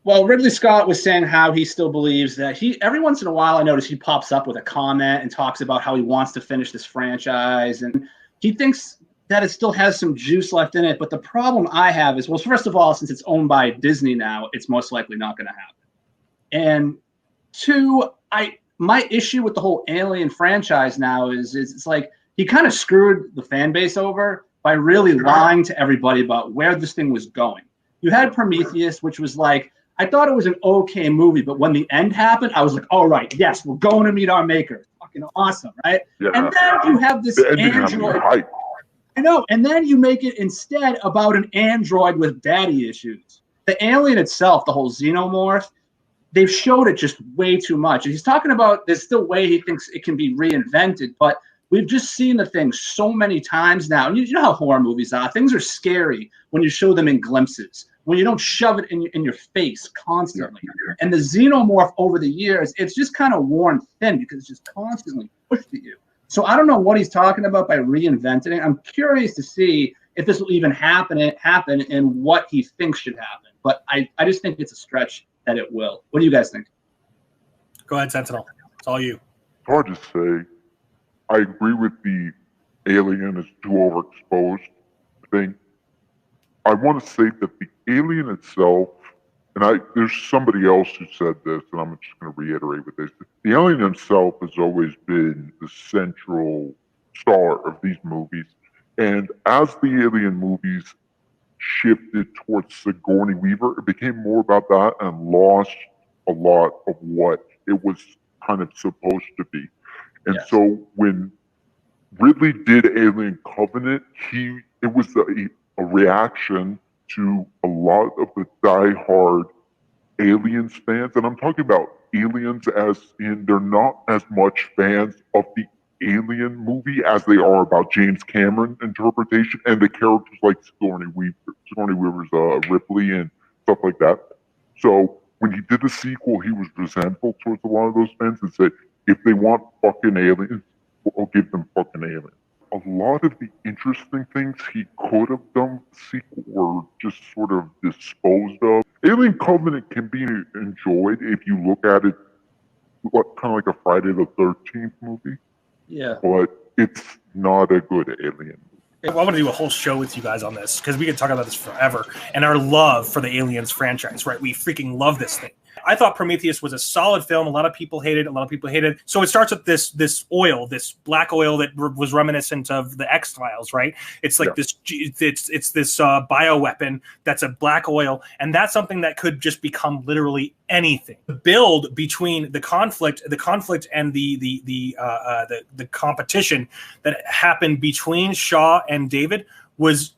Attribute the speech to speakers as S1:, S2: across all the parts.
S1: Well, Ridley Scott was saying how he still believes that every once in a while I notice he pops up with a comment and talks about how he wants to finish this franchise. And he thinks that it still has some juice left in it. But the problem I have is, well, first of all, since it's owned by Disney now, it's most likely not going to happen. And two, my issue with the whole Alien franchise now is it's like he kind of screwed the fan base over by really lying to everybody about where this thing was going. You had Prometheus, which was like, I thought it was an okay movie, but when the end happened, I was like, all right, yes, we're going to meet our maker. Fucking awesome, right?
S2: Yeah.
S1: And then you have this android. I know, and then you make it instead about an android with daddy issues. The alien itself, the whole xenomorph, they've showed it just way too much. And he's talking about there's still a way he thinks it can be reinvented, but we've just seen the thing so many times now. And you know how horror movies are. Things are scary when you show them in glimpses, when you don't shove it in your face constantly. And the xenomorph over the years, it's just kind of worn thin because it's just constantly pushed at you. So I don't know what he's talking about by reinventing it. I'm curious to see if this will even happen and what he thinks should happen. But I just think it's a stretch that it will. What do you guys think?
S3: Go ahead, Sentinel. It's all you.
S2: It's hard to say. I agree with the alien is too overexposed thing. I want to say that the alien itself, and there's somebody else who said this, and I'm just going to reiterate with this. The alien himself has always been the central star of these movies. And as the alien movies shifted towards Sigourney Weaver, it became more about that and lost a lot of what it was kind of supposed to be. And so when Ridley did Alien Covenant, it was a reaction to a lot of the diehard Aliens fans. And I'm talking about aliens as in they're not as much fans of the Alien movie as they are about James Cameron interpretation and the characters like Sigourney Weaver's Ripley and stuff like that. So when he did the sequel, he was resentful towards a lot of those fans and said, if they want fucking aliens, we'll give them fucking aliens. A lot of the interesting things he could have done with the sequel were just sort of disposed of. Alien Covenant can be enjoyed if you look at it kind of like a Friday the 13th movie.
S1: Yeah.
S2: But it's not a good alien movie.
S3: I want to do a whole show with you guys on this because we could talk about this forever and our love for the Aliens franchise, right? We freaking love this thing. I thought Prometheus was a solid film. A lot of people hated it. A lot of people hated it. So it starts with this oil, this black oil that was reminiscent of the X-Files, right? It's like this, it's this bioweapon that's a black oil, and that's something that could just become literally anything. The build between the conflict and the competition that happened between Shaw and David was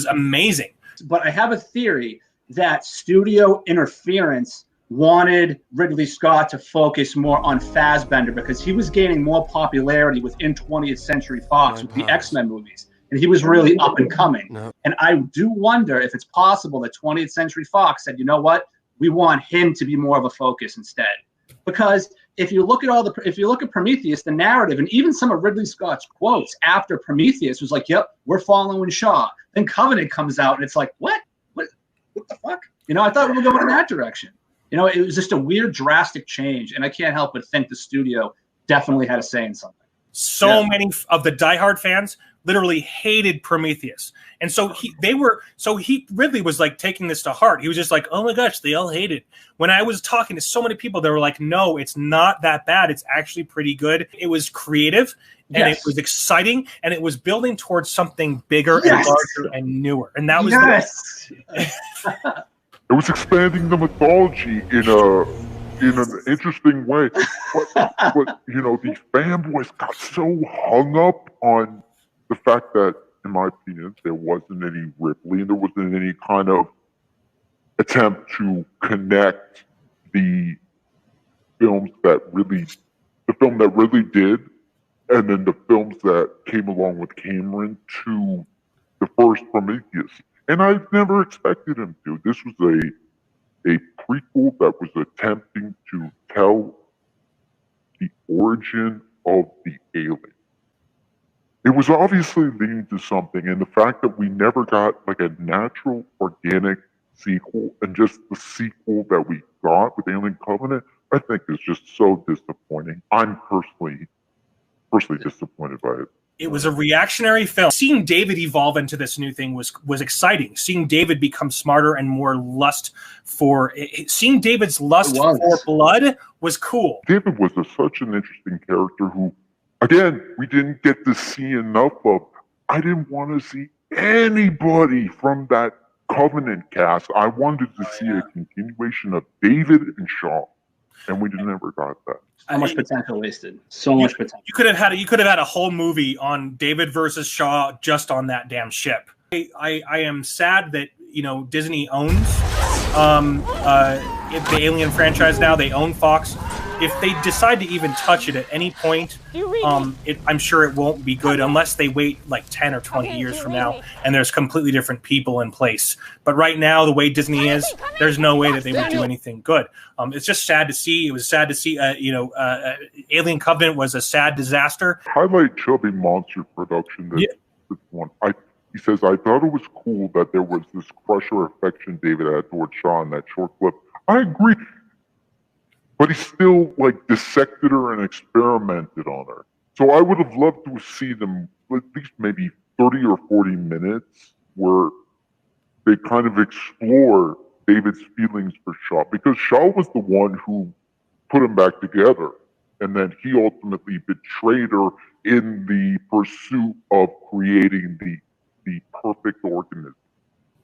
S3: amazing.
S1: But I have a theory that studio interference wanted Ridley Scott to focus more on Fassbender because he was gaining more popularity within 20th Century Fox with the X-Men movies. And he was really up and coming. No. And I do wonder if it's possible that 20th Century Fox said, you know what, we want him to be more of a focus instead. Because if you look at Prometheus, the narrative, and even some of Ridley Scott's quotes after Prometheus was like, yep, we're following Shaw. Then Covenant comes out and it's like, what the fuck? You know, I thought we were going in that direction. You know, it was just a weird, drastic change, and I can't help but think the studio definitely had a say in something.
S3: So many of the diehard fans literally hated Prometheus, and so Ridley was like taking this to heart. He was just like, "Oh my gosh, they all hate it." When I was talking to so many people, they were like, "No, it's not that bad. It's actually pretty good. It was creative." And it was exciting, and it was building towards something bigger and larger and newer. And that was
S2: it was expanding the mythology in an interesting way. But you know, the fanboys got so hung up on the fact that, in my opinion, there wasn't any Ripley and there wasn't any kind of attempt to connect the film that Ridley did, and then the films that came along with Cameron to the first Prometheus. And I never expected him to. This was a prequel that was attempting to tell the origin of the alien. It was obviously leading to something, and the fact that we never got like a natural, organic sequel, and just the sequel that we got with Alien Covenant, I think is just so disappointing. I'm personally disappointed by it.
S3: It was a reactionary film. Seeing David evolve into this new thing was exciting. Seeing David become smarter and more lust for seeing David's lust for blood was cool.
S2: David was such an interesting character who, again, we didn't get to see enough of. I didn't want to see anybody from that Covenant cast. I wanted to see a continuation of David and Shaw, and we never got that.
S1: So much potential wasted. So much potential.
S3: You could have had a whole movie on David versus Shaw just on that damn ship. I am sad that Disney owns the Alien franchise now. They own Fox. If they decide to even touch it at any point, I'm sure it won't be good unless they wait like 10 or 20 years from now and there's completely different people in place. But right now, the way Disney is, there's no way that they would do anything good. It's just sad to see. It was sad to see, Alien Covenant was a sad disaster.
S2: Highlight Chubby Monster production. He says, I thought it was cool that there was this crush or affection David had towards Shaw in that short clip. I agree. But he still dissected her and experimented on her. So I would have loved to see them at least maybe 30 or 40 minutes where they kind of explore David's feelings for Shaw, because Shaw was the one who put him back together, and then he ultimately betrayed her in the pursuit of creating the perfect organism.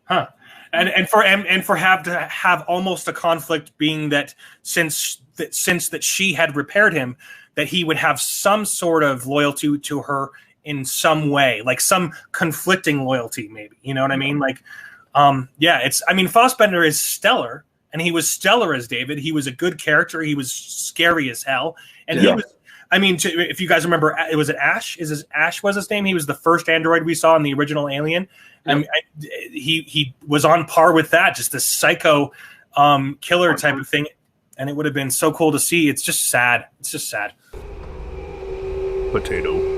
S3: Huh. And for have to have almost a conflict, being that since that she had repaired him, that he would have some sort of loyalty to her in some way, like some conflicting loyalty, maybe. You know what I mean? Fassbender is stellar, and he was stellar as David. He was a good character. He was scary as hell, and he was. If you guys remember, was it Ash? Ash was his name? He was the first android we saw in the original Alien. He was on par with that, just this psycho killer type of thing, and it would have been so cool to see. It's just sad. Potato.